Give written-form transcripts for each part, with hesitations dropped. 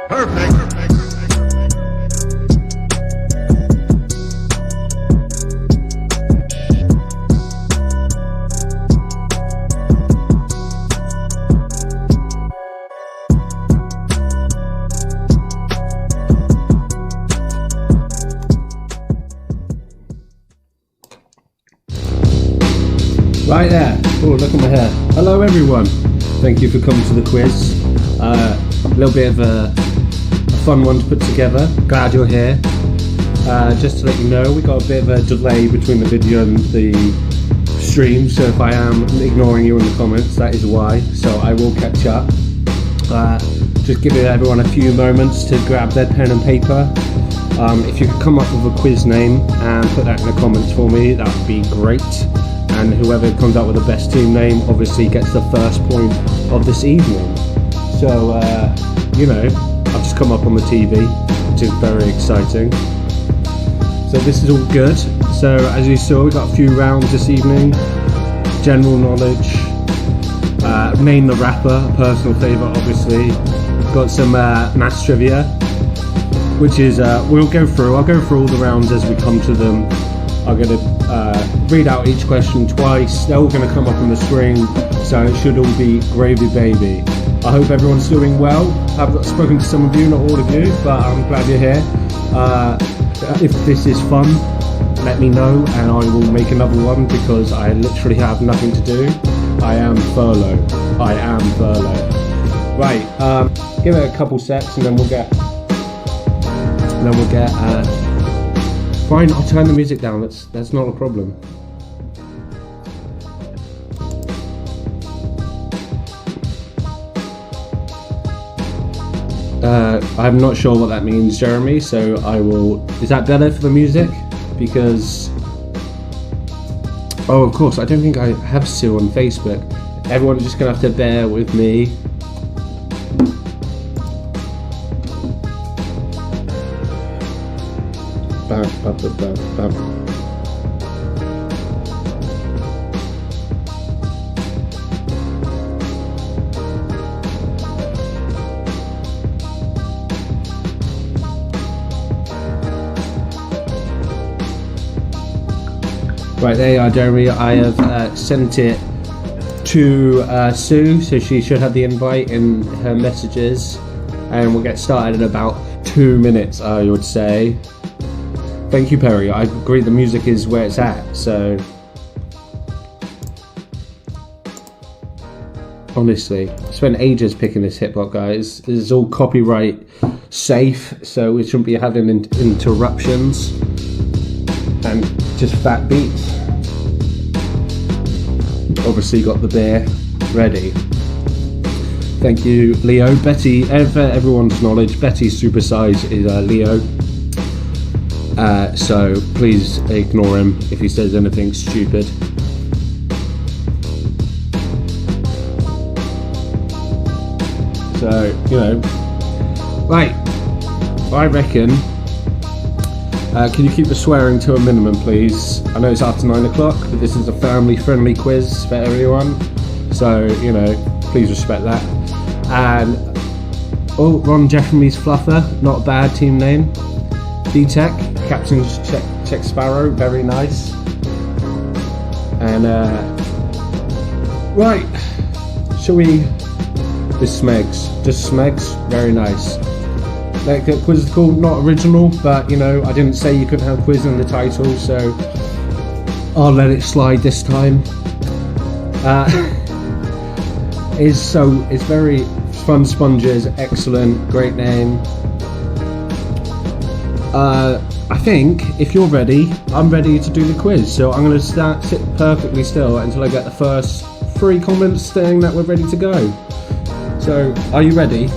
Perfect. Right there. Oh, look at my hair. Hello everyone. Thank you for coming to the quiz. A little bit of a fun one to put together. Glad you're here. Just to let you know, we got a bit of a delay between the video and the stream, so if I am ignoring you in the comments, that is why. So I will catch up. Just giving everyone a few moments to grab their pen and paper. If you could come up with a quiz name and put that in the comments for me, that would be great. And whoever comes up with the best team name obviously gets the first point of this evening. So, you know, I've just come up on the TV, which is very exciting. So this is all good. So as you saw, we got a few rounds this evening. General knowledge, name the rapper, a personal favourite obviously. Got some maths trivia, which is, I'll go through all the rounds as we come to them. I'm going to read out each question twice. They're all going to come up on the screen, so it should all be gravy baby. I hope everyone's doing well. I've spoken to some of you, not all of you, but I'm glad you're here. If this is fun, let me know and I will make another one because I literally have nothing to do. I am Polo. Right, give it a couple secs and then we'll get fine, I'll turn the music down, that's not a problem. I'm not sure what that means, Jeremy, so I will... Is that better for the music? Because... Oh, of course, I don't think I have Sue on Facebook. Everyone's just going to have to bear with me. Right, there you are, Jeremy. I have sent it to Sue, so she should have the invite in her messages, and we'll get started in about 2 minutes, I would say. Thank you, Perry. I agree the music is where it's at, so... Honestly, I spent ages picking this hip-hop, guys. This is all copyright safe, so we shouldn't be having interruptions. And just fat beats. Obviously got the beer ready. Thank you, Leo. Betty, for everyone's knowledge, Betty Supersize is Leo. So please ignore him if he says anything stupid. So, you know, right, I reckon, can you keep the swearing to a minimum, please? I know it's after 9 o'clock, but this is a family-friendly quiz for everyone, so, you know, please respect that. And, oh, Ron Jeffrey's Fluffer, not a bad team name. D-Tech, Captain's Check Sparrow, very nice. And, right, shall we... Just Smegs, very nice. Like, the quiz is called not original, but you know, I didn't say you couldn't have quiz in the title, so I'll let it slide this time. It's very Fun Sponges, excellent, great name. I think if you're ready, I'm ready to do the quiz, so I'm going to sit perfectly still until I get the first 3 comments saying that we're ready to go. So, are you ready?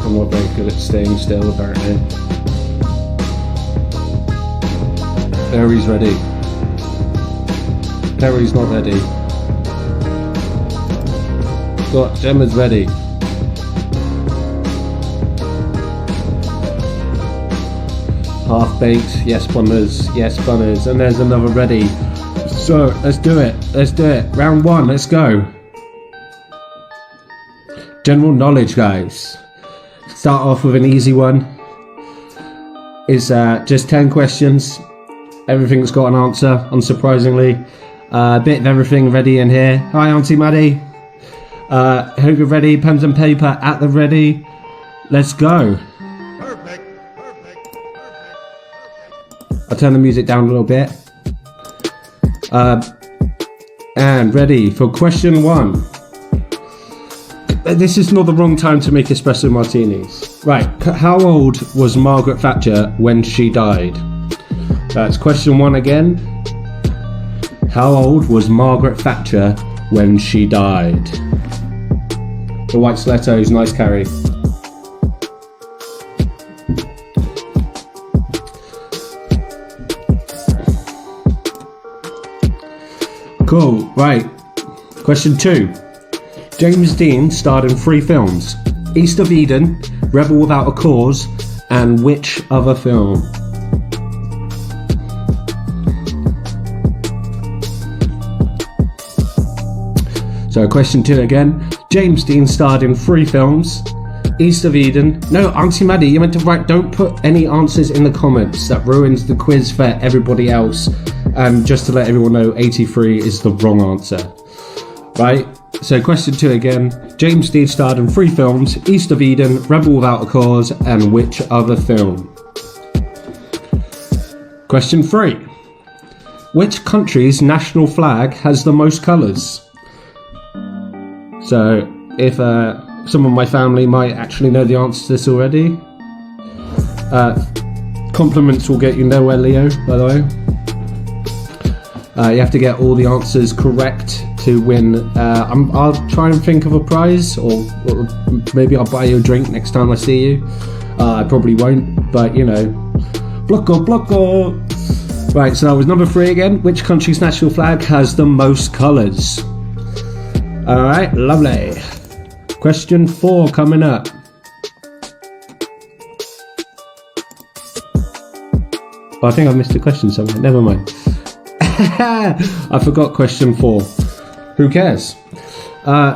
I'm not very good at staying still, apparently. There, he's ready. Perry's not ready. Got Gemma's ready. Half baked, yes bunners, yes bunners, and there's another ready. So let's do it. Round one, let's go. General knowledge, guys. Start off with an easy one. It's just 10 questions. Everything's got an answer, unsurprisingly. A bit of everything ready in here. Hi, Auntie Maddie. Hope you're ready. Pens and paper at the ready. Let's go. Perfect. I'll turn the music down a little bit. And ready for question one. This is not the wrong time to make espresso martinis. Right, how old was Margaret Thatcher when she died? That's question one again. How old was Margaret Thatcher when she died? The white stilettos, nice carry. Cool, right. Question two. James Dean starred in 3 films. East of Eden, Rebel Without a Cause, and which other film? So question 2 again. James Dean starred in 3 films. East of Eden. No, Auntie Maddie, you meant to write, don't put any answers in the comments. That ruins the quiz for everybody else. And just to let everyone know, 83 is the wrong answer. Right? So question 2 again. James Dean starred in 3 films. East of Eden, Rebel Without a Cause, and which other film? Question 3. Which country's national flag has the most colours? So, if some of my family might actually know the answer to this already. Compliments will get you nowhere, Leo, by the way. You have to get all the answers correct to win. I'll try and think of a prize, or maybe I'll buy you a drink next time I see you. I probably won't, but you know. Blocko. Right, so that was number 3 again. Which country's national flag has the most colours? Alright, lovely. Question 4 coming up. Oh, I think I missed a question somewhere. Never mind. I forgot question 4. Who cares?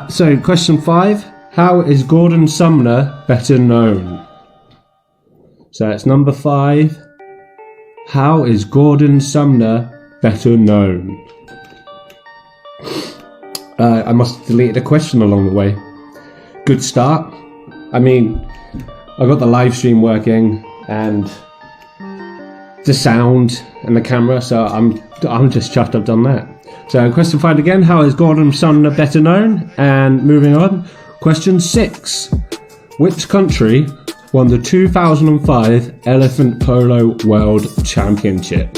So, question 5. How is Gordon Sumner better known? So, that's number 5. How is Gordon Sumner better known? I must have deleted a question along the way. Good start. I mean, I got the live stream working and the sound and the camera, so I'm just chuffed I've done that. So question 5 again. How is Gordon Sumner better known? And moving on. Question 6. Which country won the 2005 Elephant Polo World Championship?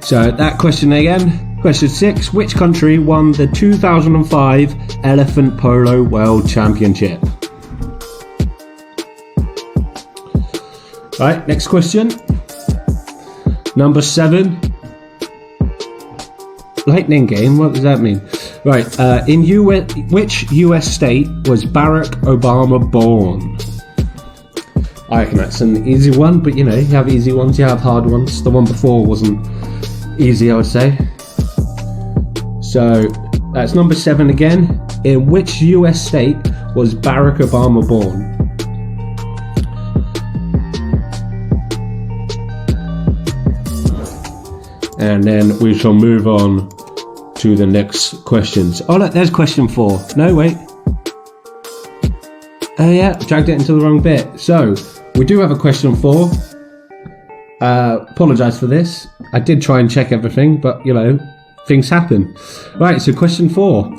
So that question again, question 6, which country won the 2005 Elephant Polo World Championship? Right, next question. Number 7. Lightning game, what does that mean? Right, in which US state was Barack Obama born? I reckon that's an easy one, but you know, you have easy ones, you have hard ones. The one before wasn't easy, I would say. So that's number 7 again. In which US state was Barack Obama born? And then we shall move on to the next questions. Oh look, there's question 4. No, wait. Oh yeah, dragged it into the wrong bit. So we do have a question 4. Apologise for this. I did try and check everything, but you know, things happen. Right, so question 4.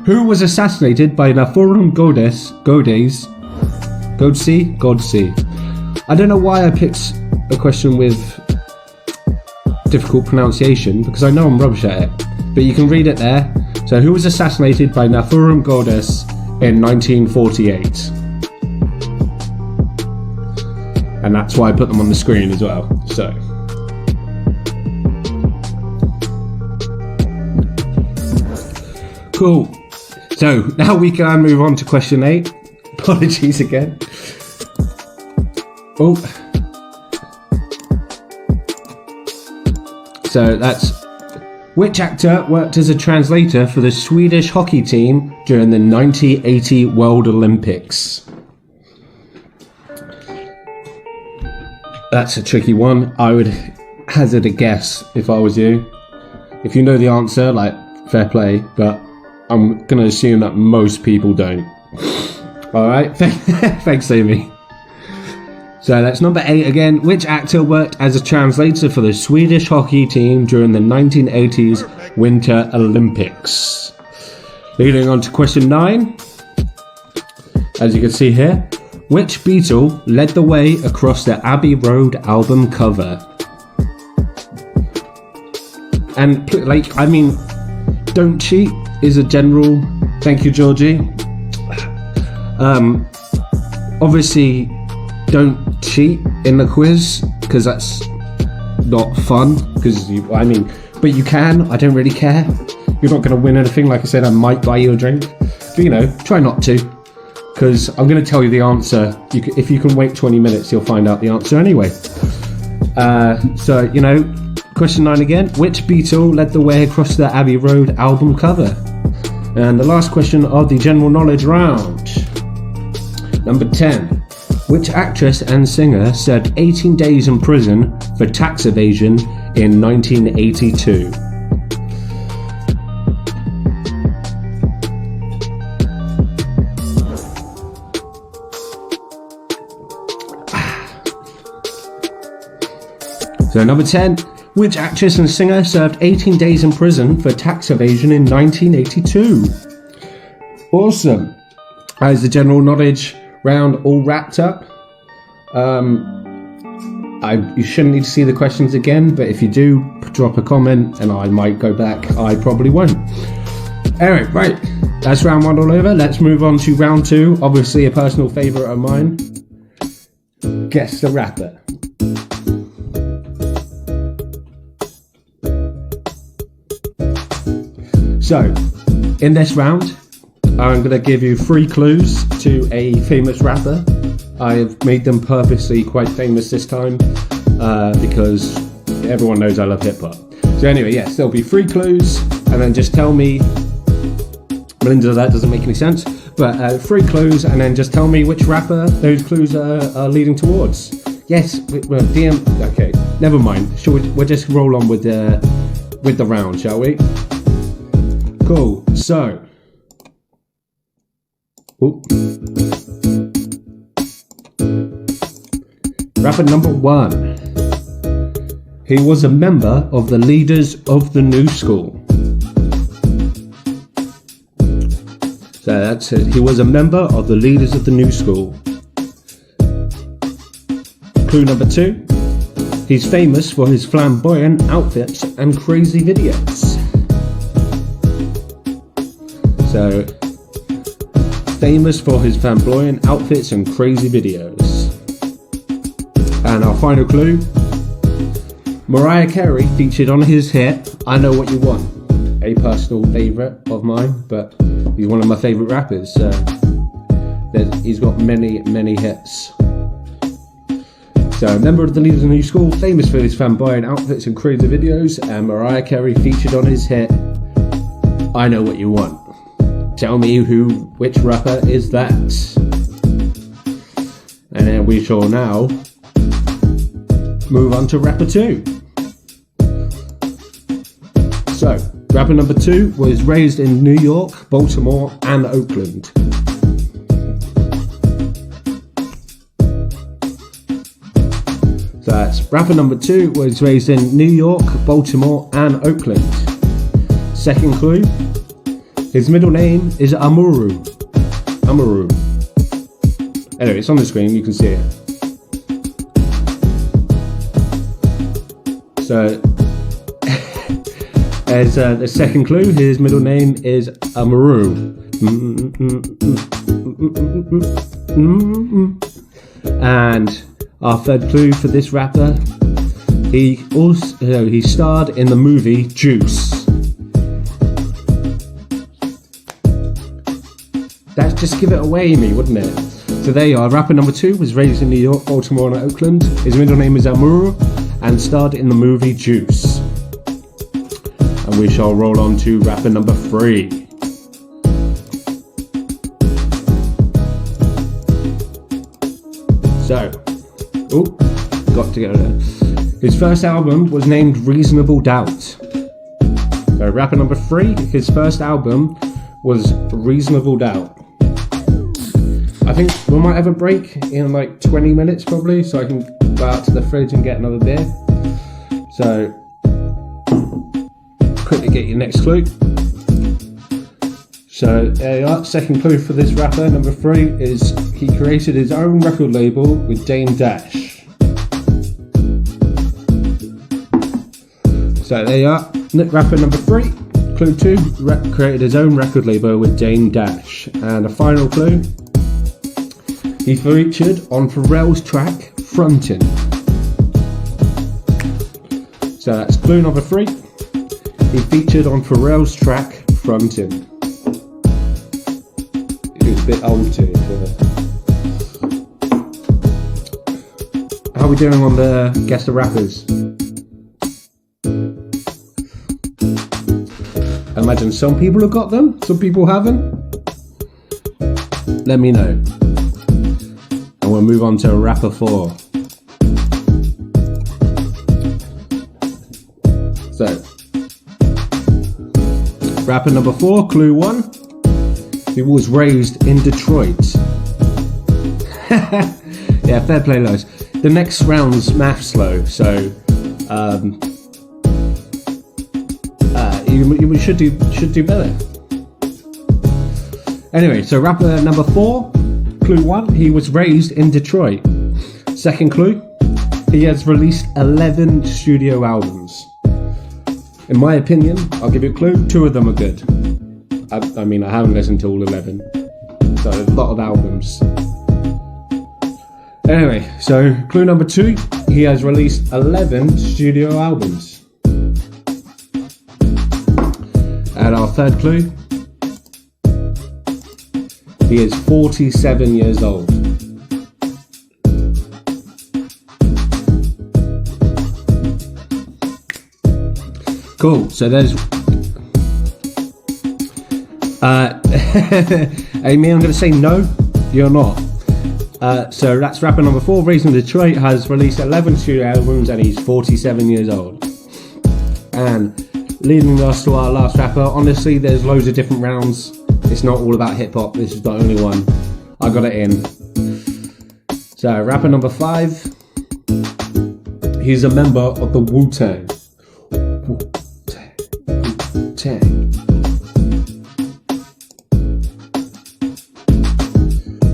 Who was assassinated by Nafurum Godse? I don't know why I picked a question with difficult pronunciation, because I know I'm rubbish at it. But you can read it there. So who was assassinated by Nafurum Godse in 1948. And that's why I put them on the screen as well. So, cool. So now we can move on to question 8. Apologies again. Oh. So that's, which actor worked as a translator for the Swedish hockey team during the 1980 World Olympics? That's a tricky one. I would hazard a guess if I was you. If you know the answer, like, fair play, but I'm going to assume that most people don't. Alright, thanks Amy. So that's number 8 again. Which actor worked as a translator for the Swedish hockey team during the 1980s Winter Olympics? Leading on to question 9. As you can see here, which Beatle led the way across the Abbey Road album cover? And don't cheat is a general. Thank you, Georgie. Obviously, don't cheat in the quiz because that's not fun. But you can. I don't really care. You're not going to win anything. Like I said, I might buy you a drink, but try not to, because I'm going to tell you the answer. If you can wait 20 minutes, you'll find out the answer anyway. Question 9 again. Which Beatle led the way across the Abbey Road album cover? And the last question of the general knowledge round. Number 10. Which actress and singer served 18 days in prison for tax evasion in 1982? So number 10. Which actress and singer served 18 days in prison for tax evasion in 1982? Awesome. As the general knowledge round all wrapped up. You shouldn't need to see the questions again, but if you do, drop a comment and I might go back. I probably won't. Anyway, right. That's round 1 all over. Let's move on to round 2. Obviously a personal favourite of mine. Guess the rapper. So, in this round, I'm going to give you 3 clues to a famous rapper. I've made them purposely quite famous this time because everyone knows I love hip-hop. So anyway, yes, there'll be 3 clues, and then just tell me, Melinda, that doesn't make any sense, but 3 clues, and then just tell me which rapper those clues are leading towards. Yes, well, DM, okay, never mind. We'll just roll on with the round, shall we? Cool, so... Rapper number 1. He was a member of the Leaders of the New School. So that's it. He was a member of the Leaders of the New School. Clue number 2. He's famous for his flamboyant outfits and crazy videos. So, famous for his flamboyant outfits and crazy videos. And our final clue. Mariah Carey featured on his hit I Know What You Want. A personal favourite of mine, but he's one of my favourite rappers. He's got many hits. So, a member of the Leaders of the New School, famous for his flamboyant outfits and crazy videos, and Mariah Carey featured on his hit I Know What You Want. Tell me which rapper is that? And then we shall now move on to rapper 2. So, rapper number 2 was raised in New York, Baltimore, and Oakland. So that's rapper number 2 was raised in New York, Baltimore, and Oakland. Second clue. His middle name is Amaru. Amaru. Anyway, it's on the screen, you can see it. So, as the second clue, his middle name is Amaru. And our third clue for this rapper, he starred in the movie Juice. That'd just give it away me, wouldn't it? So there you are. Rapper number 2 was raised in New York, Baltimore, and Oakland. His middle name is Amaru, and starred in the movie Juice. And we shall roll on to rapper number 3. So, got to go there. His first album was named Reasonable Doubt. So rapper number 3, his first album was Reasonable Doubt. I think we might have a break in like 20 minutes probably, so I can go out to the fridge and get another beer. So, quickly get your next clue. So there you are. Second clue for this rapper, number 3, is he created his own record label with Dame Dash. So there you are. Rapper number 3, clue 2, created his own record label with Dame Dash. And a final clue, he featured on Pharrell's track Frontin'. So that's clue number 3. He featured on Pharrell's track Frontin'. He was a bit old too. How are we doing on the Guess the Rappers? I imagine some people have got them, some people haven't. Let me know. And we'll move on to rapper 4. So, rapper number 4, clue 1. He was raised in Detroit. Yeah, fair play, guys. The next round's maths slow, so you should do better. Anyway, so rapper number 4, clue 1, he was raised in Detroit. Second clue, he has released 11 studio albums. In my opinion, I'll give you a clue, 2 of them are good. I mean, I haven't listened to all 11, so a lot of albums. Anyway, so clue number 2, he has released 11 studio albums. And our third clue, he is 47 years old. Cool, so there's Amy, I'm going to say no, you're not. So that's rapper number 4, raised in Detroit, has released 11 studio albums and he's 47 years old. And leading us to our last rapper, honestly there's loads of different rounds. It's not all about hip hop, this is the only one. I got it in. So rapper number 5, he's a member of the Wu-Tang.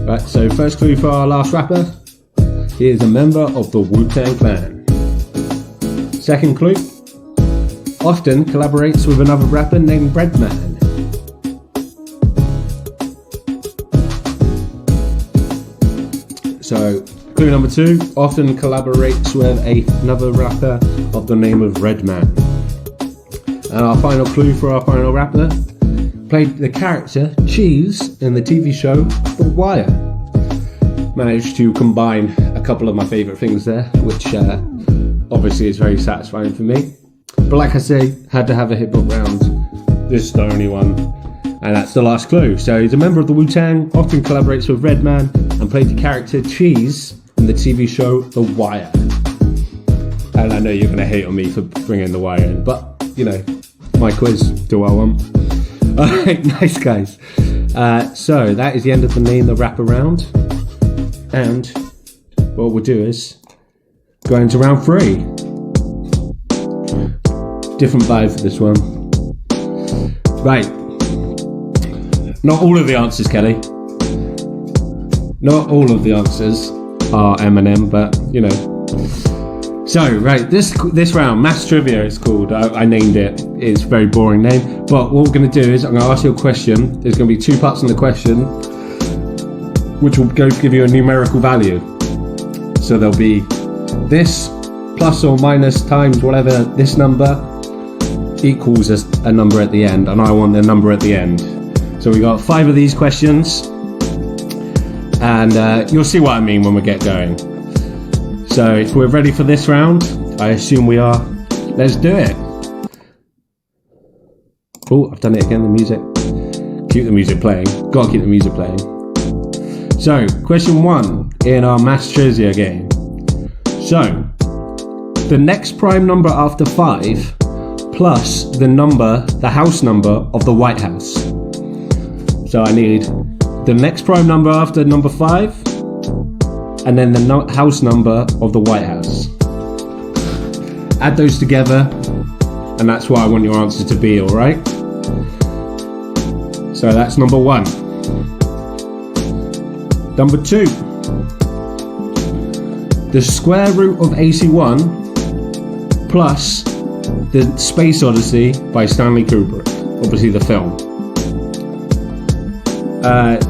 Right, so first clue for our last rapper, he is a member of the Wu-Tang Clan. Second clue, often collaborates with another rapper named Redman. So clue number 2, often collaborates with another rapper of the name of Redman. And our final clue for our final rapper, played the character Cheese in the TV show The Wire. Managed to combine a couple of my favourite things there, which obviously is very satisfying for me. But like I say, had to have a hip hop round. This is the only one, and that's the last clue. So he's a member of the Wu-Tang, often collaborates with Redman, and played the character Cheese in the TV show The Wire. And I know you're going to hate on me for bringing The Wire in, but you know, my quiz, do I want? Alright, nice guys. So that is the end of the Name the Rapper round. And what we'll do is go into round 3. Different vibe for this one. Right. Not all of the answers, Kelly. Not all of the answers are Eminem, but you know, So, right, this round, Maths Trivia it's called. I named it. It's a very boring name. But what we're going to do is I'm going to ask you a question. There's going to be 2 parts in the question, which will give you a numerical value. So there'll be this plus or minus times whatever this number equals a number at the end. And I want the number at the end. So we got 5 of these questions. And you'll see what I mean when we get going. So if we're ready for this round, I assume we are. Let's do it. Oh, I've done it again, the music. Keep the music playing. Gotta keep the music playing. So, question 1 in our Maths Trivia game. So, the next prime number after 5 plus the house number of the White House. So I need the next prime number after number 5 and then the house number of the White House. Add those together, and that's what I want your answer to be, alright? So that's number 1. Number 2. The square root of AC1 plus the Space Odyssey by Stanley Kubrick. Obviously the film.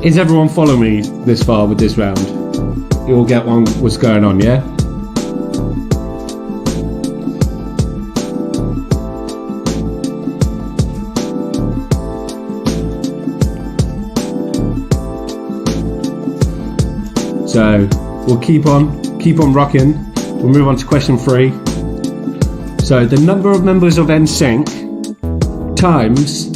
Is everyone following me this far with this round? You all get what's going on, yeah? So we'll keep on rocking. We'll move on to question 3. So the number of members of NSYNC times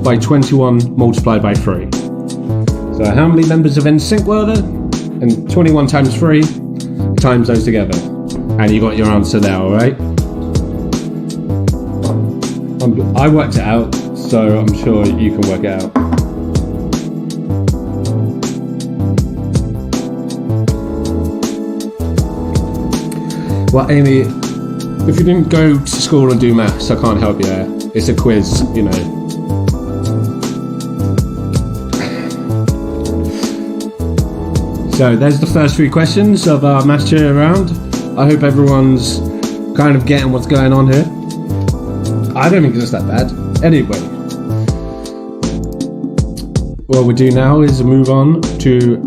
by 21 multiplied by 3. So how many members of NSYNC were there? And 21 times 3, times those together. And you got your answer there, alright? I worked it out, so I'm sure you can work it out. Well, Amy, if you didn't go to school and do maths, I can't help you there. It's a quiz, you know. So there's the first 3 questions of our Maths Trivia round. I hope everyone's kind of getting what's going on here. I don't think it's that bad. Anyway, what we do now is move on to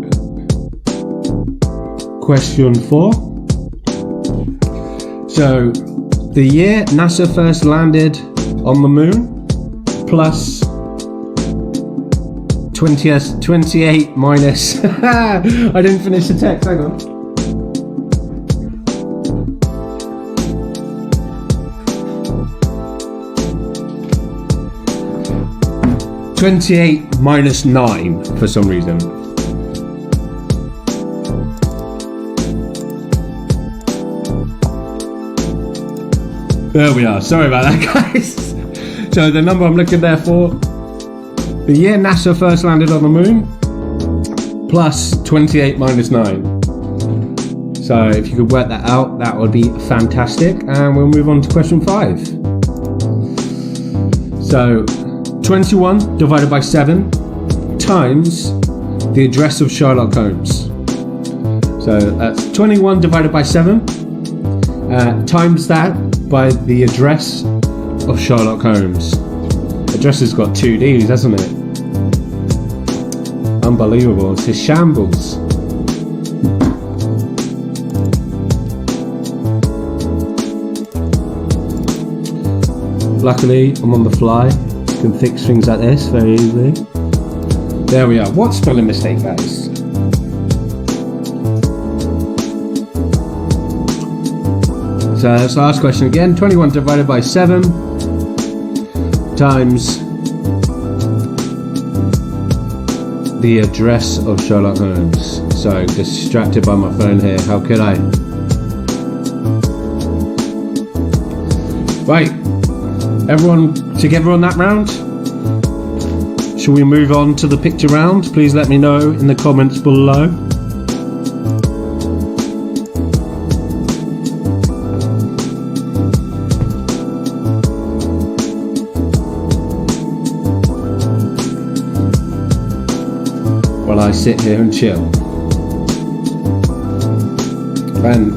question 4. So, the year NASA first landed on the moon plus 28 minus I didn't finish the text, hang on. (28 minus 9) for some reason. There we are, sorry about that, guys. So the number I'm looking there for, the year NASA first landed on the moon, plus 28 minus 9. So if you could work that out, that would be fantastic. And we'll move on to question 5. So 21 divided by 7 times the address of Sherlock Holmes. So that's 21 divided by 7 times that by the address of Sherlock Holmes. Address has got 2 D's, hasn't it? Unbelievable, it's a shambles. Luckily, I'm on the fly. Can fix things like this very easily. There we are. What spelling mistake, guys? So let's last question again. 21 divided by 7 times the address of Sherlock Holmes. So distracted by my phone here. How could I? Right. Everyone together on that round? Shall we move on to the picture round? Please let me know in the comments below. While I sit here and chill. And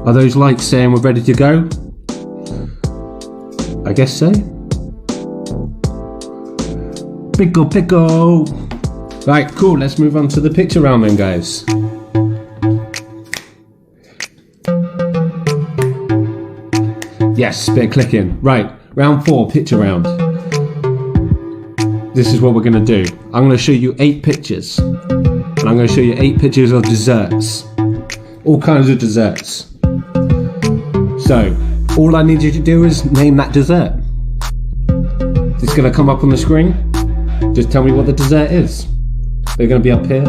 Are those lights saying we're ready to go? I guess so. Pickle. Right, cool. Let's move on to the picture round then, guys. Yes, bit of clicking. Right, round 4, picture round. This is what we're going to do. I'm going to show you 8 pictures. And I'm going to show you 8 pictures of desserts. All kinds of desserts. So, all I need you to do is name that dessert. It's going to come up on the screen. Just tell me what the dessert is. They're going to be up here.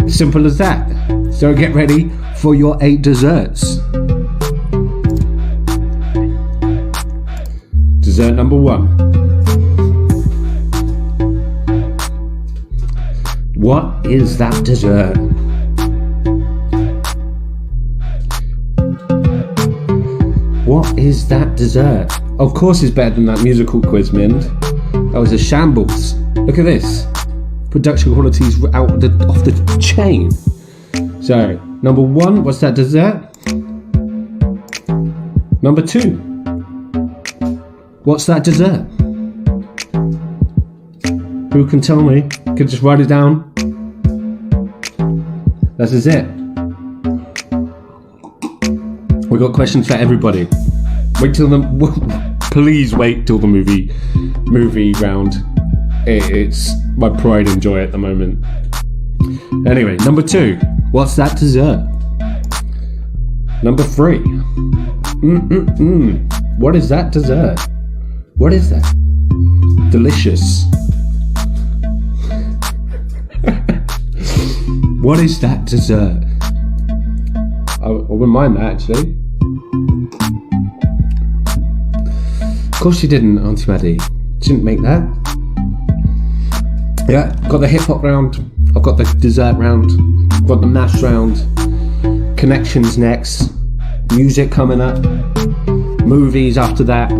Simple as that. So get ready for your 8 desserts. Dessert number 1. What is that dessert? What is that dessert? Of course it's better than that musical quiz, Mind. That was a shambles. Look at this. Production quality's off the chain. So, number 1, what's that dessert? Number 2, what's that dessert? Who can tell me? Can just write it down. That is it. We got questions for everybody. Please wait till the movie round. It's my pride and joy at the moment. Anyway, number 2, what's that dessert? Number 3, what is that dessert? What is that? Delicious. What is that dessert? I wouldn't mind that, actually. Of course you didn't, Auntie Maddie. Didn't make that. Yeah, got the hip hop round. I've got the dessert round. I've got the maths round. Connections next. Music coming up. Movies after that.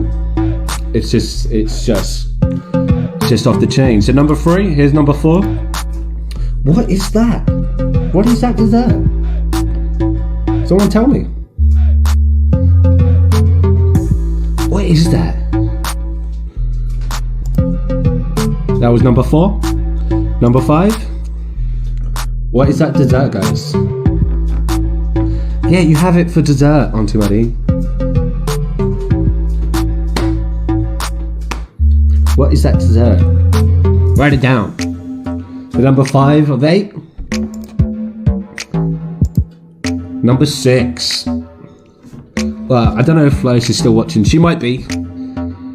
It's just off the chain. So number 3, here's number 4. What is that? What is that dessert? Someone tell me. What is that? That was number 4. Number 5. What is that dessert, guys? Yeah, you have it for dessert, Auntie Maddie. What is that dessert? Write it down. So number 5 of 8. Number 6. Well, I don't know if Lois is still watching. She might be.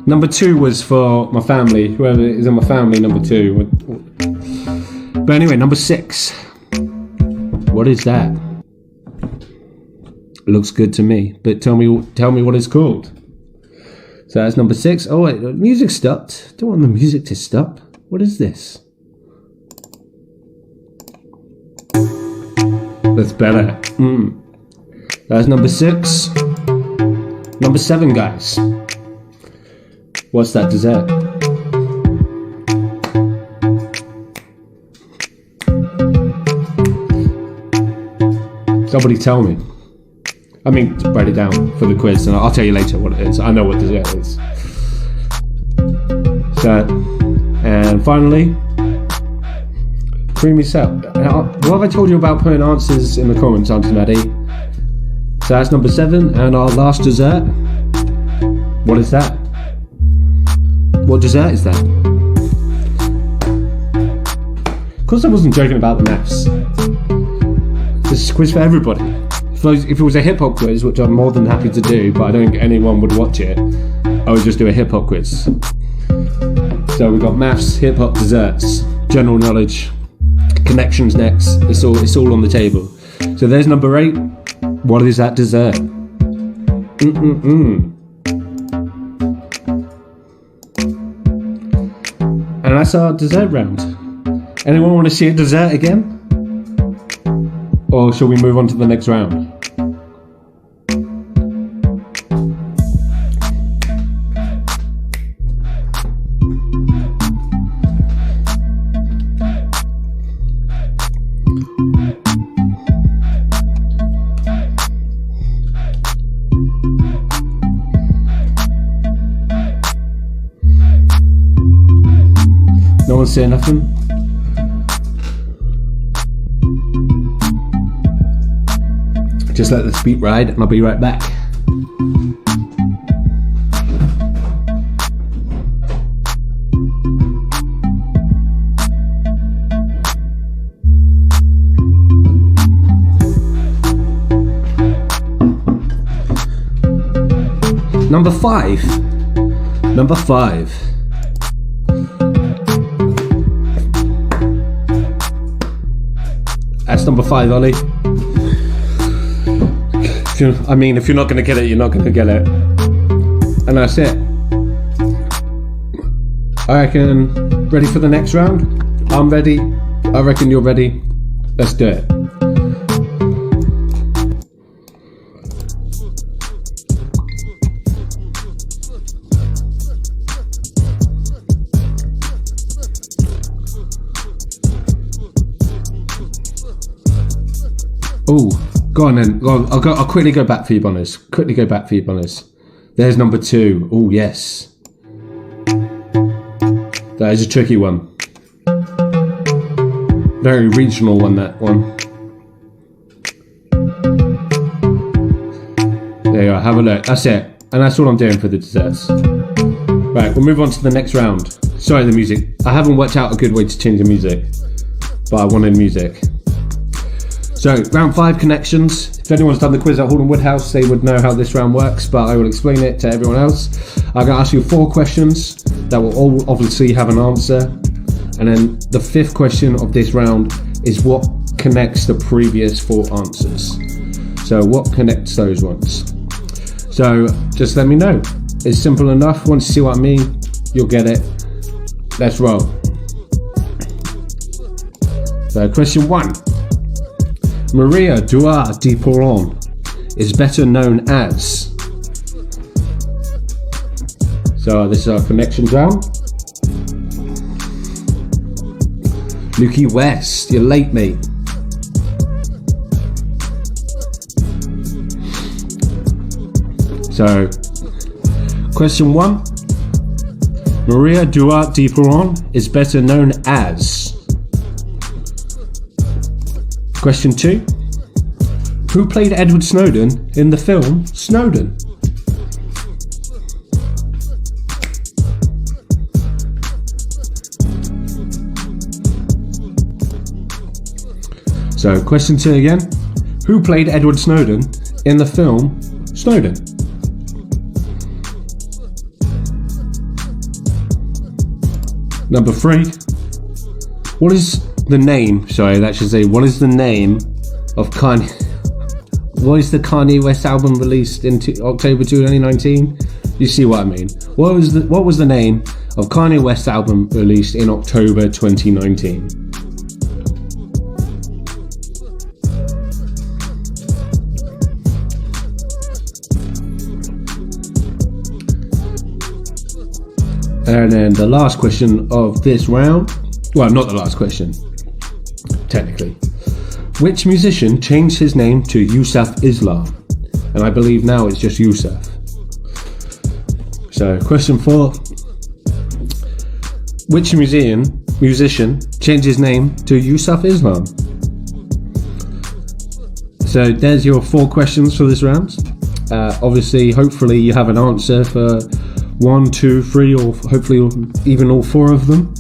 Number 2 was for my family. Whoever is in my family, number 2. But anyway, number 6. What is that? Looks good to me. But tell me what it's called. So that's number 6. Oh wait, music stopped. Don't want the music to stop. What is this? That's better. That's number 6. Number 7, guys. What's that dessert? Somebody tell me. I mean, write it down for the quiz, and I'll tell you later what it is. I know what dessert is. So, and finally, creamy salad. What have I told you about putting answers in the comments, Auntie Maddie? So that's number 7, and our last dessert. What is that? What dessert is that? Of course I wasn't joking about the maths. This is a quiz for everybody. If it was a hip hop quiz, which I'm more than happy to do, but I don't think anyone would watch it, I would just do a hip hop quiz. So we've got maths, hip hop, desserts, general knowledge, connections next. It's all on the table. So there's number 8. What is that dessert? And that's our dessert round. Anyone want to see a dessert again? Or shall we move on to the next round? one say nothing? Just let this beat ride and I'll be right back. Number five. That's number 5, Ollie. If you're not going to get it, you're not going to get it. And that's it. I reckon, ready for the next round? I'm ready. I reckon you're ready. Let's do it. Oh, go on then. Go on. I'll quickly go back for you, Bonners. There's number 2. Oh, yes. That is a tricky one. Very regional one, that one. There you are. Have a look. That's it. And that's all I'm doing for the desserts. Right, we'll move on to the next round. Sorry, the music. I haven't worked out a good way to change the music, but I wanted music. So, round 5, connections. If anyone's done the quiz at Hall & Woodhouse, they would know how this round works, but I will explain it to everyone else. I'm going to ask you 4 questions that will all obviously have an answer. And then the 5th question of this round is what connects the previous 4 answers. So, what connects those ones? So, just let me know. It's simple enough. Once you see what I mean, you'll get it. Let's roll. So, question 1. Maria Dua de Poron is better known as. So this is our connections round. Lukey West, you're late, mate. So, question 1. Maria Dua de Poron is better known as. Question 2. Who played Edward Snowden in the film Snowden? So, question 2 again. Who played Edward Snowden in the film Snowden? Number 3. What is the name of Kanye? What is the Kanye West album released in October 2019? You see what I mean. What was the name of Kanye West album released in October 2019? And then the last question of this round. Well, not the last question, technically. Which musician changed his name to Yusuf Islam? And I believe now it's just Yusuf. So, question 4. Which musician changed his name to Yusuf Islam? So, there's your 4 questions for this round. Obviously, hopefully you have an answer for 1, 2, 3, or hopefully even all 4 of them.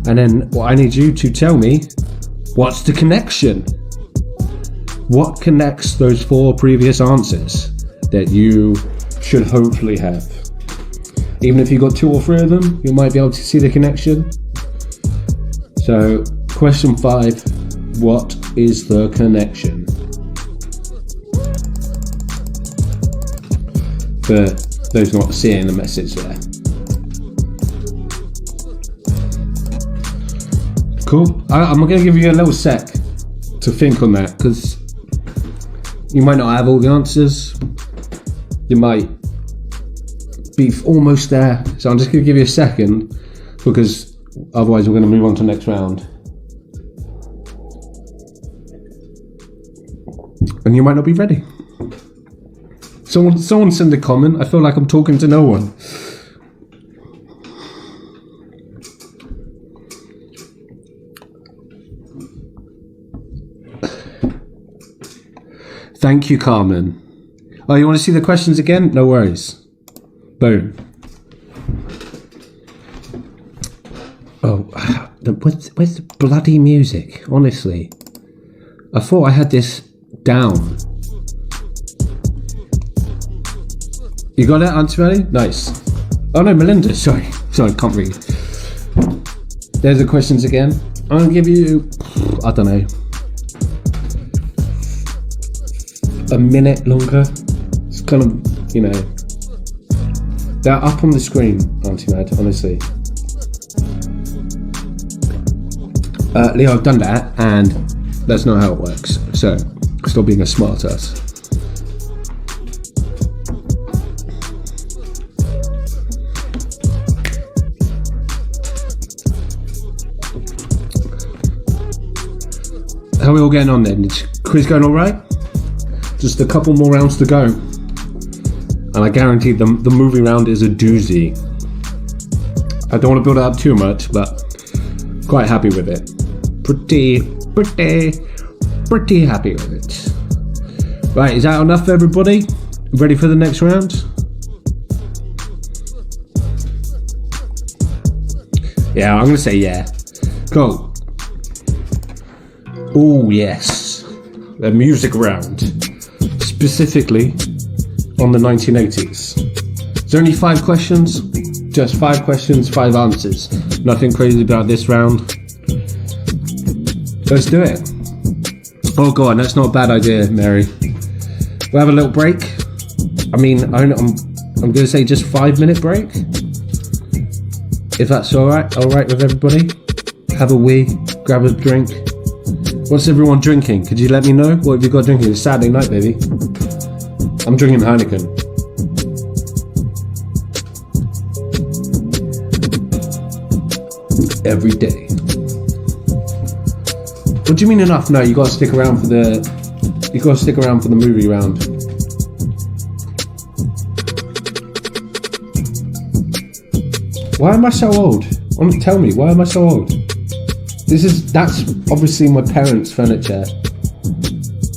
And then what I need you to tell me, what's the connection? What connects those 4 previous answers that you should hopefully have? Even if you got 2 or 3 of them, you might be able to see the connection. So, question 5, what is the connection? For those not seeing the message there. Cool. I'm going to give you a little sec to think on that, because you might not have all the answers. You might be almost there. So I'm just going to give you a second, because otherwise we're going to move on to the next round. And you might not be ready. Someone send a comment. I feel like I'm talking to no one. Thank you, Carmen. Oh, you want to see the questions again? No worries. Boom. Oh, where's the bloody music? Honestly, I thought I had this down. You got it, Auntie Melly? Nice. Oh no, Melinda. Sorry, can't read. There's the questions again. I'm gonna give you, I don't know, a minute longer. It's kind of, you know, they're up on the screen, Auntie Mad, honestly. Leo, I've done that, and that's not how it works. So, stop being a smart ass. How are we all getting on then? Is quiz going alright? Just a couple more rounds to go. And I guarantee the movie round is a doozy. I don't want to build it up too much, but quite happy with it. Pretty happy with it. Right, is that enough for everybody? Ready for the next round? Yeah, I'm going to say yeah. Go. Oh, yes. The music round. Specifically on the 1980s. Is there only 5 questions? Just 5 questions, 5 answers. Nothing crazy about this round. Let's do it. Oh god, that's not a bad idea, Mary. We'll have a little break. I mean, I'm going to say just 5-minute break. If that's alright with everybody. Have a wee, grab a drink. What's everyone drinking? Could you let me know? What have you got drinking? It's Saturday night, baby. I'm drinking Heineken. Every day. What do you mean enough? No, you gotta stick around for the movie round. Why am I so old? Tell me, why am I so old? That's obviously my parents' furniture.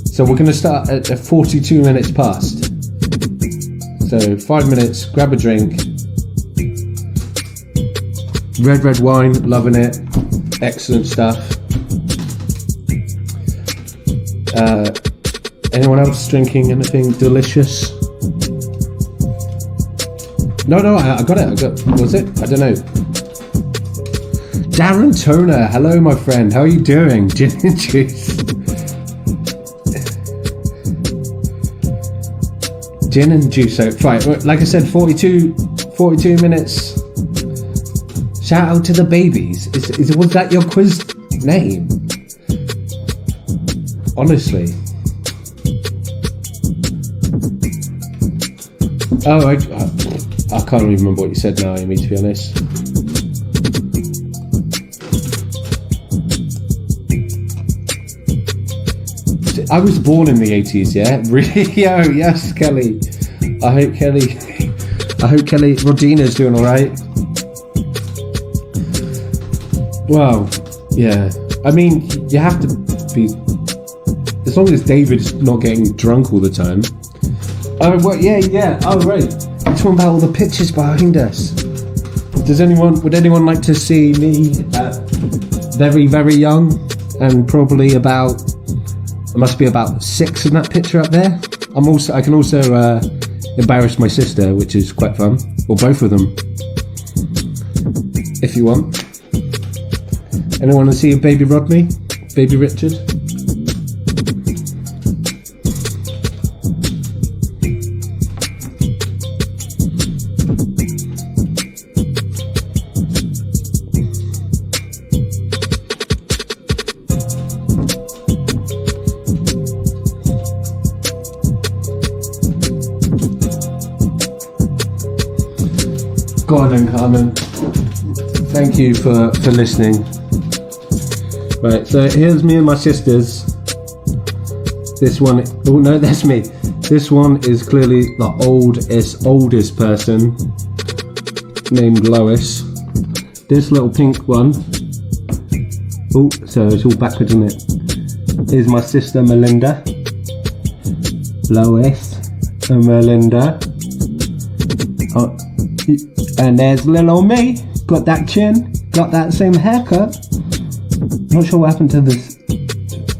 So we're gonna start at 42 minutes past. So 5 minutes, grab a drink. Red wine, loving it. Excellent stuff. Anyone else drinking anything delicious? No, I got it. Was it? I don't know. Darren Toner, hello my friend. How are you doing? Gin and juice. Gin and juice. So, right, like I said, 42 minutes. Shout out to the babies. Was that your quiz name? Honestly. Oh, I can't even remember what you said now, Amy, to be honest. I was born in the 80s, yeah? Really? Oh, yes, Kelly. I hope Kelly Rodina's doing alright. Well, yeah. I mean, you have to be... As long as David's not getting drunk all the time. Oh, well, yeah. Oh, right. You're talking about all the pictures behind us. Would anyone like to see me very, very young? And probably about... I must be about 6 in that picture up there. I can also embarrass my sister, which is quite fun. Or both of them. If you want. Anyone want to see baby Rodney? Baby Richard? Go on then, Carmen. Thank you for listening. Right, so here's me and my sisters. This one, oh no, that's me. This one is clearly the oldest person, named Lois. This little pink one, oh, so it's all backwards, isn't it? Here's my sister Melinda. Lois and Melinda. Oh, and there's little old me. Got that chin, got that same haircut. Not sure what happened to this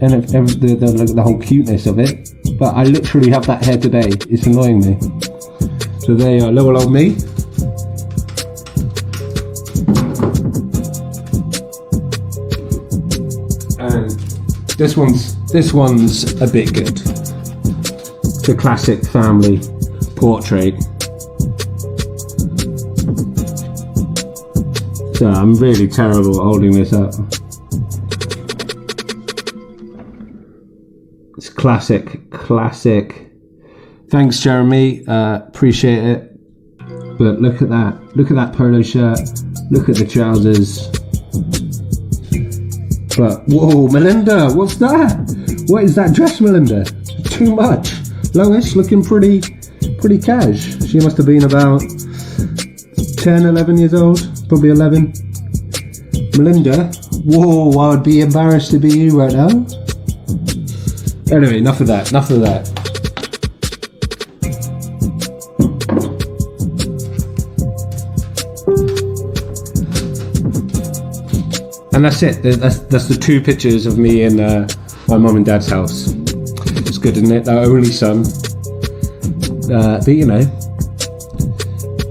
and the whole cuteness of it, but I literally have that hair today. It's annoying me. So there you are, little old me. And this one's a bit good. It's a classic family portrait. So I'm really terrible at holding this up. It's classic. Thanks, Jeremy. Appreciate it. But look at that polo shirt. Look at the trousers. But whoa, Melinda, what's that? What is that dress, Melinda? Too much. Lois looking pretty cash. She must have been about 10, 11 years old, probably 11. Melinda, whoa, I would be embarrassed to be you right now. Anyway, enough of that. And that's it. That's the 2 pictures of me in my mum and dad's house. It's good, isn't it? Our only son. But you know,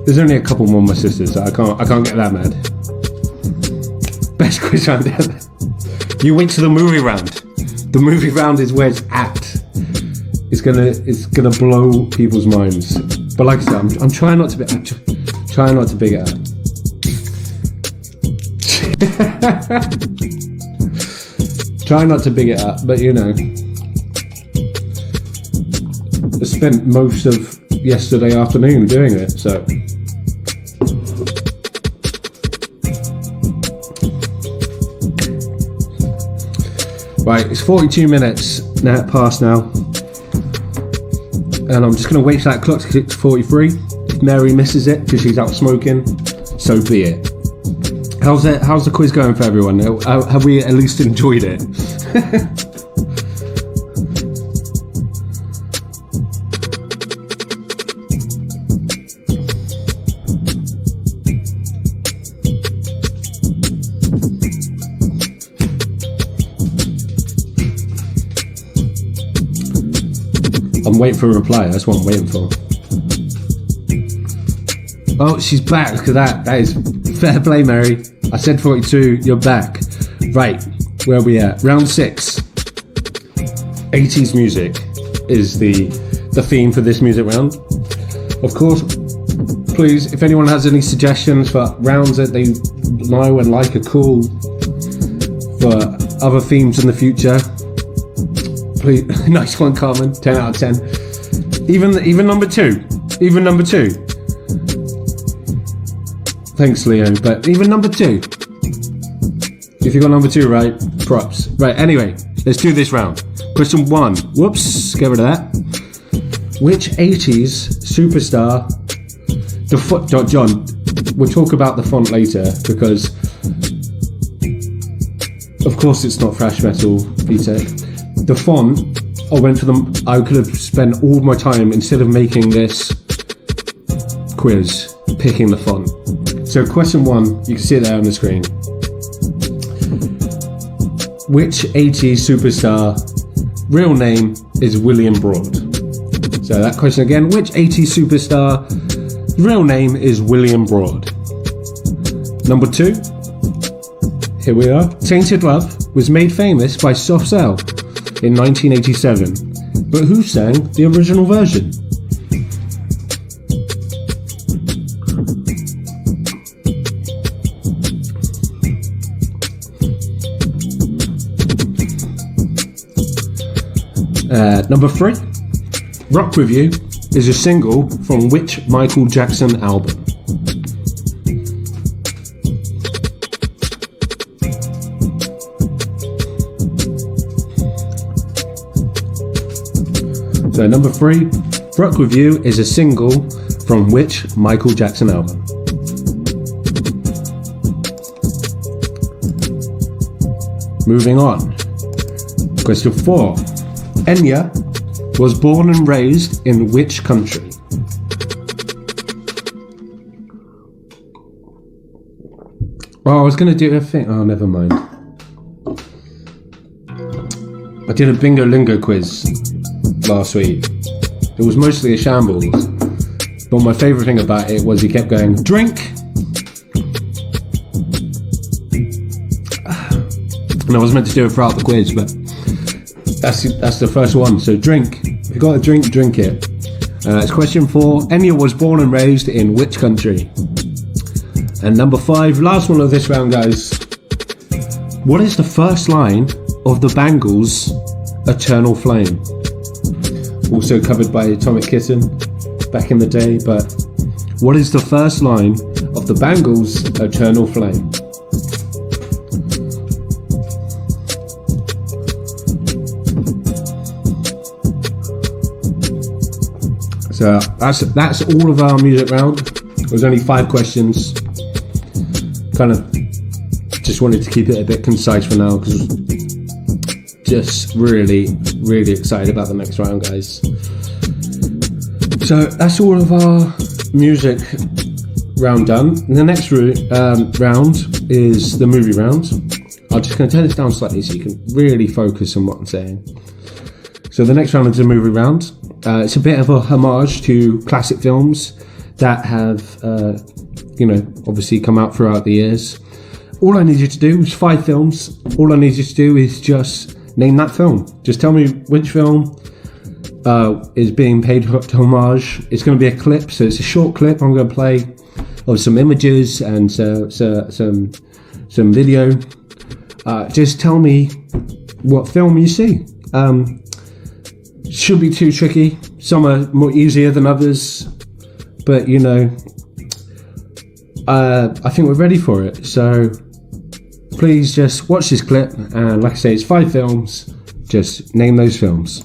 there's only a couple more of my sisters, so I can't get that mad. Best quiz round ever. You wait to the movie round. The movie round is where it's at. It's gonna blow people's minds. But like I said, I'm trying not to big it up. Try not to big it up, but you know, I spent most of yesterday afternoon doing it, so. Right, it's 42 minutes past now, and I'm just going to wait for that clock to hit 43. If Mary misses it because she's out smoking, so be it. How's the quiz going for everyone? Have we at least enjoyed it? I'm waiting for a reply. That's what I'm waiting for. Oh, she's back. Look at that. That is fair play, Mary. I said 42. You're back. Right. Where are we at? Round 6. 80s music is the theme for this music round. Of course, please, if anyone has any suggestions for rounds that they know and like are cool for other themes in the future, please. Nice one, Carmen. 10 out of 10. Even number 2. Even number 2. Thanks, Leo. But even number 2. If you got number 2 right, props. Right, anyway, let's do this round. Question 1. Whoops, get rid of that. Which 80s superstar... John, we'll talk about the font later, because... Of course it's not thrash metal, Peter. The font, I could have spent all my time, instead of making this quiz, picking the font. So question 1, you can see it there on the screen. Which 80s superstar real name is William Broad? So that question again, which 80s superstar real name is William Broad? Number 2, here we are. Tainted Love was made famous by Soft Cell in 1987, but who sang the original version? Number 3, Rock With You is a single from which Michael Jackson album? So number 3, Rock With You is a single from which Michael Jackson album? Moving on. Question 4. Enya was born and raised in which country? Oh, I was going to do a thing. Oh, never mind. I did a bingo lingo quiz last week. It was mostly a shambles. But my favourite thing about it was he kept going, drink! And I was meant to do it throughout the quiz, but that's the first one. So drink. If you got a drink, drink it. It's question 4. Enya was born and raised in which country? And number 5, last one of this round, guys. What is the first line of the Bangles' Eternal Flame? Also covered by Atomic Kitten back in the day, but what is the first line of the Bangles' Eternal Flame? So that's all of our music round. There's only 5 questions. Kind of just wanted to keep it a bit concise for now because just really excited about the next round, guys. So that's all of our music round done. And the next round is the movie round. I'm just going to turn this down slightly so you can really focus on what I'm saying. So the next round is the movie round. It's a bit of a homage to classic films that have obviously come out throughout the years. All I need you to do is 5 films. All I need you to do is just name that film. Just tell me which film is being paid homage. It's going to be a clip, so it's a short clip I'm going to play of some images and some video. Just tell me what film you see. Shouldn't be too tricky. Some are more easier than others, but I think we're ready for it. So please just watch this clip, and like I say, it's 5 films. Just name those films.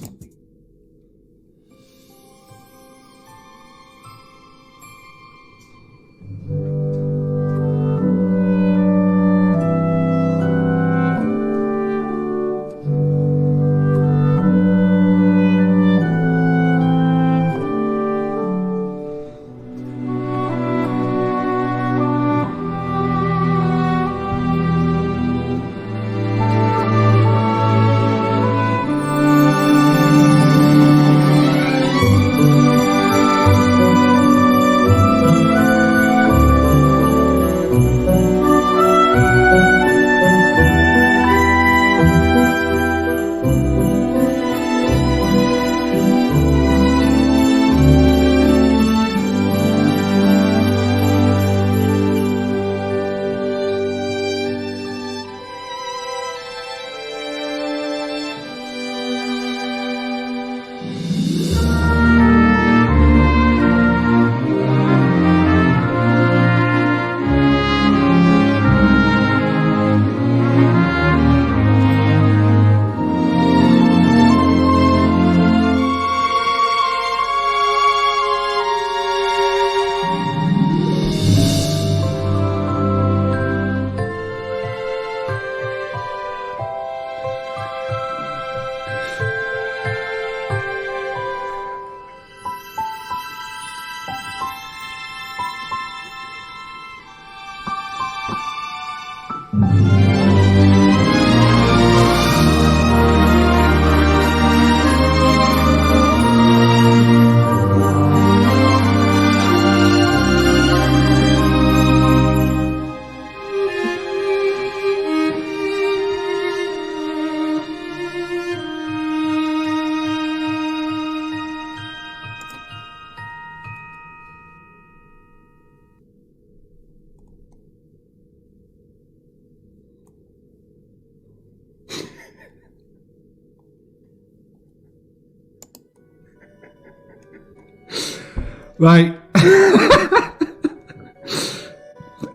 Right.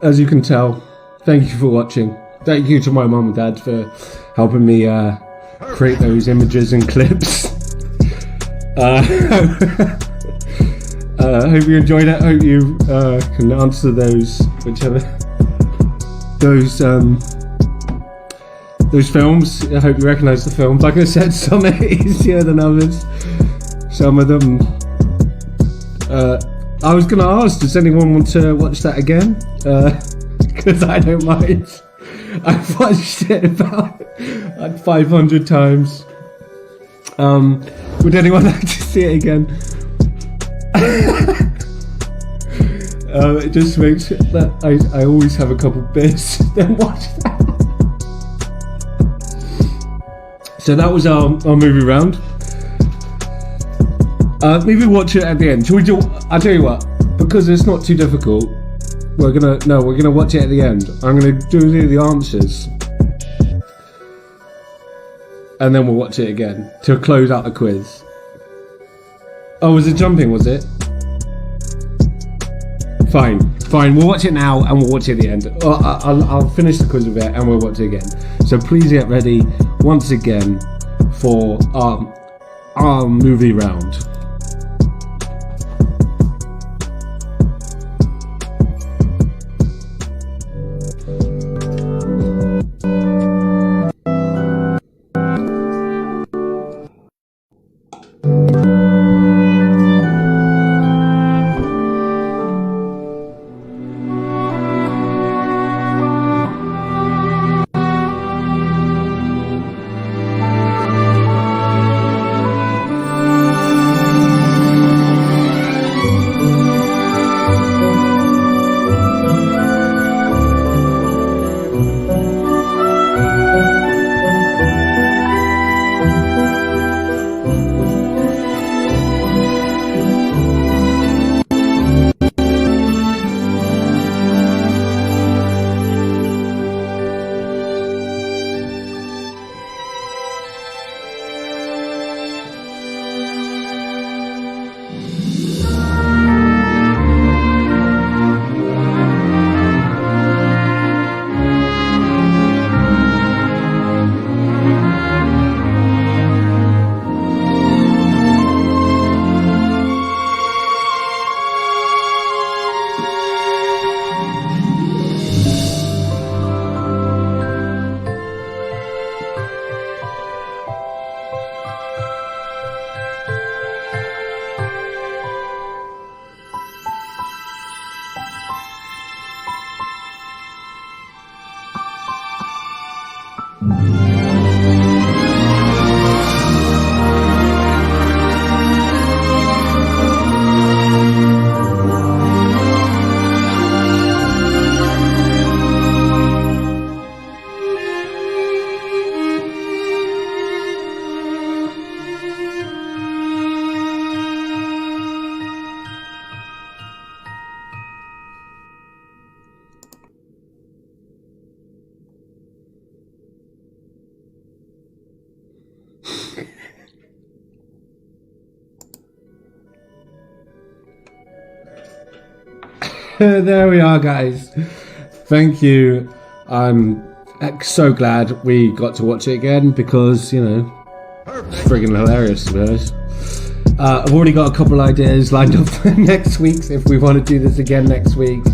As you can tell, thank you for watching. Thank you to my mum and dad for helping me create those images and clips. Hope you enjoyed it. Hope you can answer those films. I hope you recognise the films. Like I said, some are easier than others. some of them. I was gonna ask, does anyone want to watch that again? Because I don't mind. I've watched it about like 500 times. Would anyone like to see it again? It just makes it that I always have a couple beers then watch that. So that was our movie round. Maybe watch it at the end. I'll tell you what, because it's not too difficult, we're gonna watch it at the end. I'm gonna do the answers, and then we'll watch it again to close out the quiz. Oh, was it jumping? Was it? Fine. We'll watch it now, and we'll watch it at the end. I'll finish the quiz with it, and we'll watch it again. So please get ready once again for our movie round. There we are, guys. Thank you. I'm so glad we got to watch it again because, you know, it's friggin' hilarious, to be honest. I've already got a couple ideas lined up for next week if we want to do this again next week.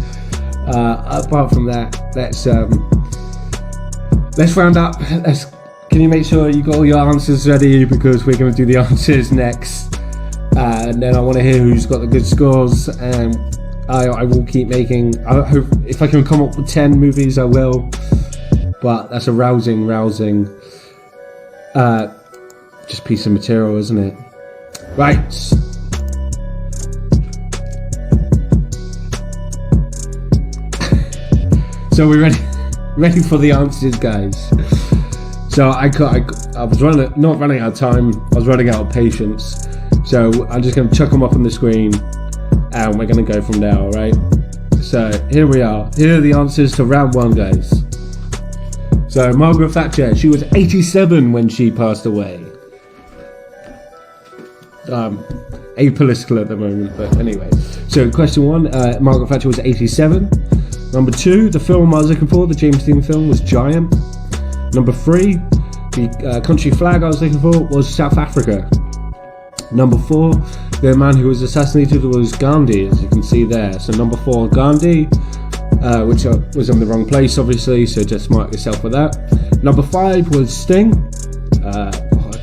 Apart from that, let's round up. Can you make sure you got all your answers ready, because we're going to do the answers next, and then I want to hear who's got the good scores. And I will keep making. I hope if I can come up with 10 movies, I will. But that's a rousing, just piece of material, isn't it? Right. So we're ready for the answers, guys. So I was not running out of time. I was running out of patience. So I'm just going to chuck them up on the screen, and we're going to go from there. All right. So here we are. Here are the answers to round one, guys. So Margaret Thatcher, she was 87 when she passed away. Apolitical at the moment, but anyway. So question one, Margaret Thatcher was 87. Number two, the film I was looking for, the James Dean film, was Giant. Number three, the country flag I was looking for was South Africa. Number four, the man who was assassinated was Gandhi, as you can see there. So number four, Gandhi, which was in the wrong place, obviously, so just mark yourself for that. Number five was Sting.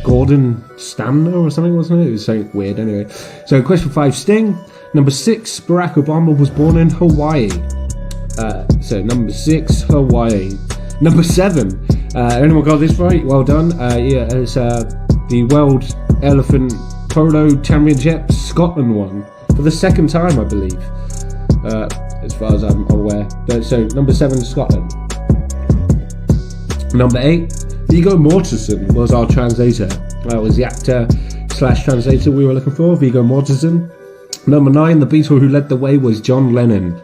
Gordon Stanley or something, wasn't it? It was something weird anyway. So question 5, Sting. Number 6, Barack Obama was born in Hawaii. So number 6, Hawaii. Number 7, anyone got this right? Well done. Yeah, it's the World Elephant Polo Championship. Scotland won for the second time, I believe, as far as I'm aware. So number 7, Scotland. Number 8, Viggo Mortensen was our translator. That was the actor / translator we were looking for, Viggo Mortensen. Number 9, the Beatle who led the way was John Lennon.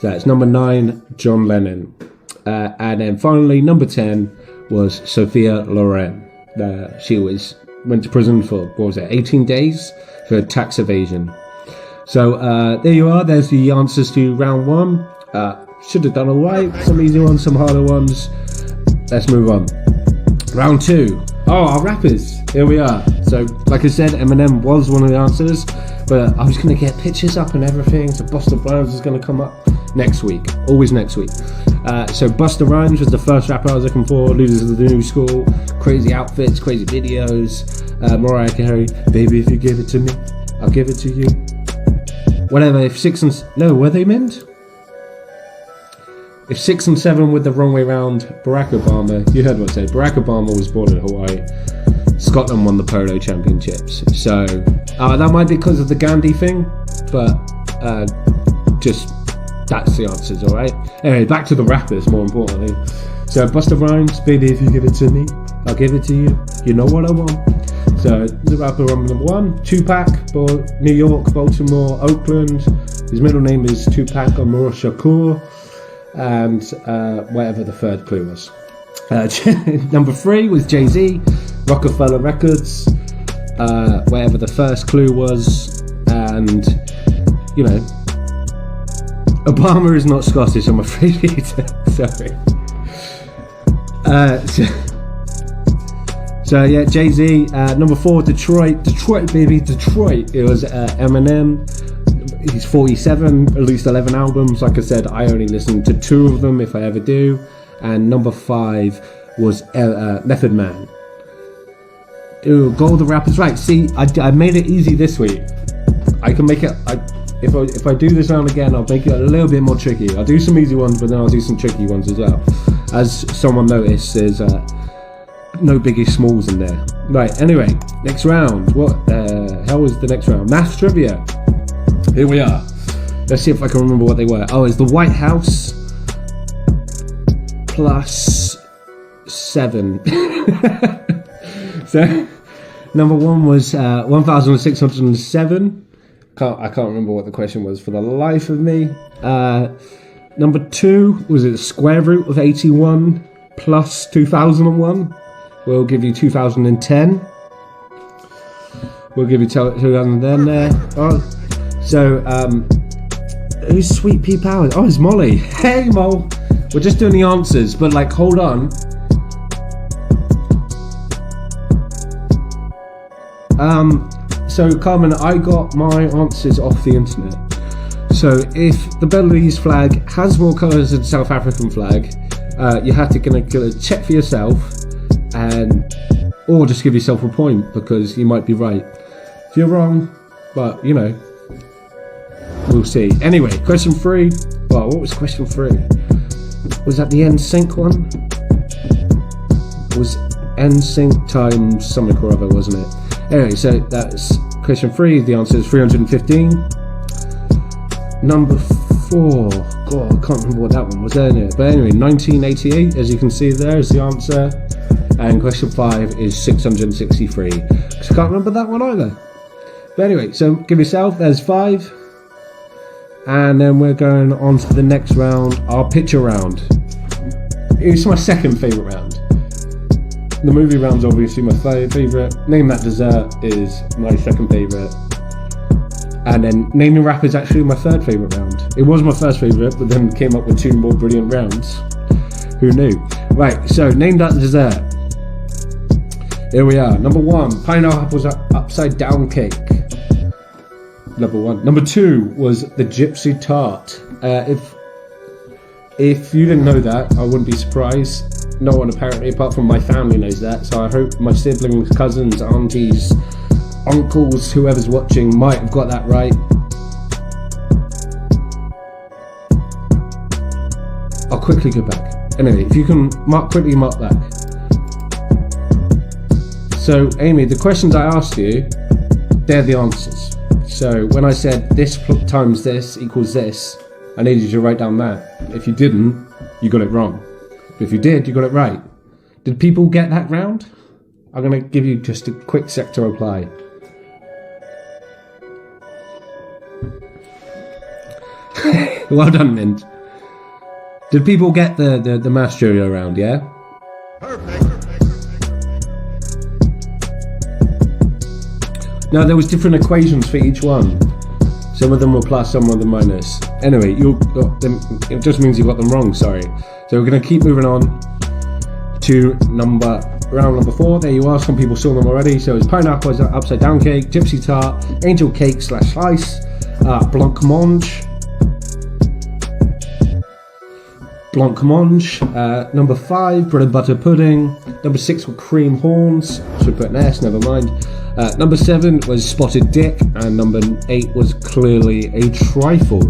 So that's number 9, John Lennon. And then finally, number 10 was Sophia Loren. She went to prison for, 18 days for tax evasion. So there you are. There's the answers to round 1. Should have done alright. Some easy ones, some harder ones. Let's move on. Round 2. Oh, our rappers. Here we are. So, like I said, Eminem was one of the answers, but I was going to get pictures up and everything. So Busta Rhymes is going to come up next week. Always next week. So Busta Rhymes was the first rapper I was looking for. Leaders of the new school. Crazy outfits, crazy videos. Mariah Carey. Baby, if you give it to me, I'll give it to you. Whatever. If 6 and... No, were they meant? If 6 and 7 were the wrong way round, Barack Obama, you heard what I said, Barack Obama was born in Hawaii. Scotland won the polo championships. So, that might be because of the Gandhi thing, but just, that's the answers, alright? Anyway, back to the rappers, more importantly. So, Busta Rhymes, baby, if you give it to me, I'll give it to you. You know what I want. So, the rapper on number 1, Tupac, New York, Baltimore, Oakland. His middle name is Tupac Amaru Shakur. And whatever the third clue was. Number 3 was Jay-Z, Rockefeller Records, whatever the first clue was, and, you know, Obama is not Scottish, I'm afraid either. Sorry. So yeah, Jay-Z. Number 4, Detroit, baby, Detroit. It was Eminem. He's 47, at least 11 albums. Like I said, I only listened to 2 of them, if I ever do. And number 5 was Method Man. Ooh, got all the rappers right. See, I made it easy this week. I can make it. If I do this round again, I'll make it a little bit more tricky. I'll do some easy ones, but then I'll do some tricky ones as well. As someone noticed, there's no Biggie Smalls in there. Right. Anyway, next round. What the hell was the next round? Maths trivia. Here we are. Let's see if I can remember what they were. Oh, it's the White House plus 7. So, number 1 was 1,607. I can't remember what the question was for the life of me. Number 2 was the square root of 81 plus 2001. We'll give you 2010. We'll give you 2010 there. Oh. So, who's Sweet Pea Powers? Oh, it's Molly. Hey, Mo. We're just doing the answers, but like, hold on. So Carmen, I got my answers off the internet. So if the Belize flag has more colours than the South African flag, you have to gonna check for yourself, or just give yourself a point because you might be right. If you're wrong, but you know. We'll see. Anyway, question 3. Well, what was question 3? Was that the NSYNC one? It was NSYNC times something or other, wasn't it? Anyway, so that's question 3. The answer is 315. Number 4. God, I can't remember what that one was, isn't it? But anyway, 1988, as you can see there, is the answer. And question 5 is 663. Because I can't remember that one either. But anyway, so give yourself, there's 5. And then we're going on to the next round, our picture round. It's my second favourite round. The movie round's obviously my favourite. Name That Dessert is my second favourite. And then Naming Rap is actually my third favourite round. It was my first favourite, but then came up with 2 more brilliant rounds. Who knew? Right, so Name That Dessert. Here we are. Number 1, pineapples upside down cake. Number 1. Number 2 was the gypsy tart. If If you didn't know that, I wouldn't be surprised. No one apparently, apart from my family, knows that. So I hope my siblings, cousins, aunties, uncles, whoever's watching might have got that right. I'll quickly go back. Anyway, if you can quickly mark back. So, Amy, the questions I asked you, they're the answers. So when I said this times this equals this, I needed you to write down that. If you didn't, you got it wrong. If you did, you got it right. Did people get that round? I'm going to give you just a quick sec to reply. Well done, Mint. Did people get the maths studio round, yeah? Perfect. No, there was different equations for each one. Some of them were plus, some of them minus. Anyway, it just means you got them wrong, sorry. So we're going to keep moving on to round number 4. There you are, some people saw them already. So it's pineapple upside down cake, gypsy tart, angel cake / slice, blancmange. Number 5, bread and butter pudding. Number 6 were cream horns. Should put an S, never mind. Number 7 was spotted dick, and number 8 was clearly a trifle.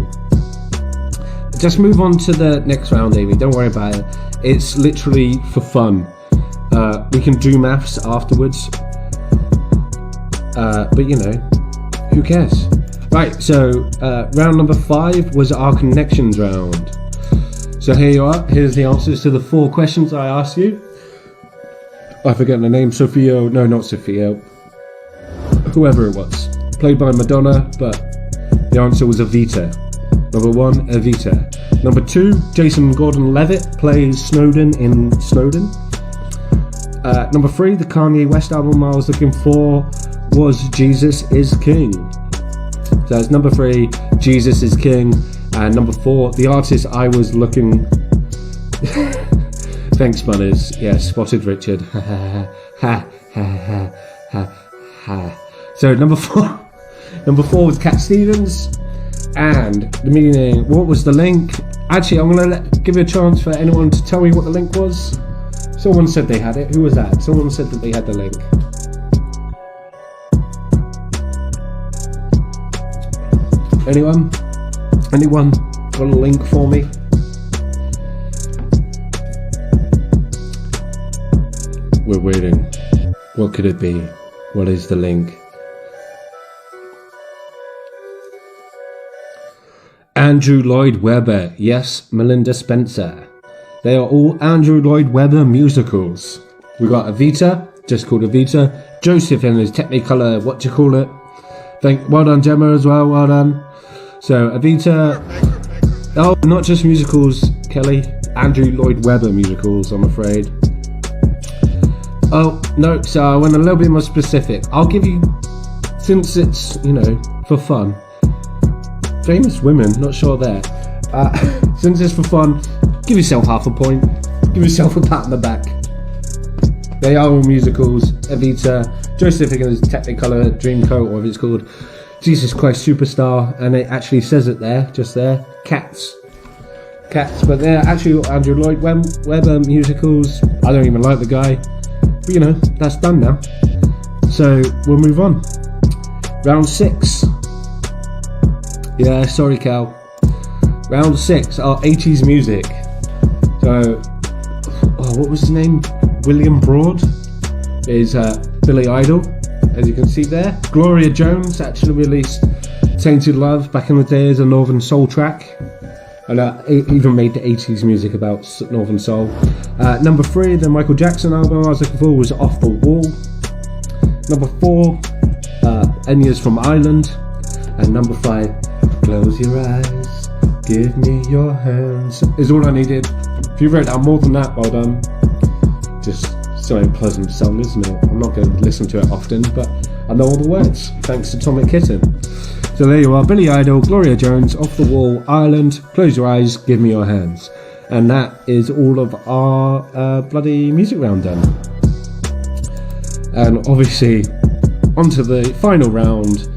Just move on to the next round, Amy. Don't worry about it. It's literally for fun. We can do maths afterwards. But you know, who cares? Right, so round number 5 was our connections round. So here you are. Here's the answers to the 4 questions I asked you. I forget the name. Sophia. No, not Sophia. Whoever it was. Played by Madonna, but the answer was Evita. Number 1, Evita. Number 2, Jason Gordon-Levitt plays Snowden in Snowden. Number 3, the Kanye West album I was looking for was Jesus is King. So that's number 3, Jesus is King. And number 4, the artist I was looking... Thanks, Bunners. Yeah, Spotted Richard. Ha ha ha ha ha. So number 4 was Cat Stevens. And the meaning, what was the link? Actually, I'm going to give you a chance for anyone to tell me what the link was. Someone said they had it. Who was that? Someone said that they had the link. Anyone? Anyone got a link for me? We're waiting. What could it be? What is the link? Andrew Lloyd Webber. Yes, Melinda Spencer. They are all Andrew Lloyd Webber musicals. We got Evita, just called Evita. Joseph in his Technicolor, well done, Gemma, as well, well done. So, Evita... Oh, not just musicals, Kelly. Andrew Lloyd Webber musicals, I'm afraid. Oh, no, so I went a little bit more specific. I'll give you, since it's, you know, for fun. Famous women, not sure there. Since it's for fun, give yourself half a point. Give yourself a pat on the back. They are all musicals. Evita, Joseph Higgins' Technicolor Dreamcoat, or whatever it's called. Jesus Christ Superstar, and it actually says it there, just there. Cats, but they're actually Andrew Lloyd Webber musicals. I don't even like the guy, but you know, that's done now. So we'll move on. Round 6. Yeah, sorry, Cal. Round 6, our 80s music. So, what was his name? William Broad is Billy Idol, as you can see there. Gloria Jones actually released Tainted Love back in the day as a Northern Soul track, and even made the 80s music about Northern Soul. Number 3, the Michael Jackson album I was looking for was Off the Wall. Number 4, Enya's from Ireland. And number 5, Close Your Eyes, Give Me Your Hands, is all I needed. If you wrote down more than that, well done. Just so a pleasant song, isn't it? I'm not going to listen to it often, but I know all the words, thanks to Atomic Kitten. So there you are, Billy Idol, Gloria Jones, Off the Wall, Ireland, Close Your Eyes, Give Me Your Hands. And that is all of our bloody music round done. And obviously, onto the final round,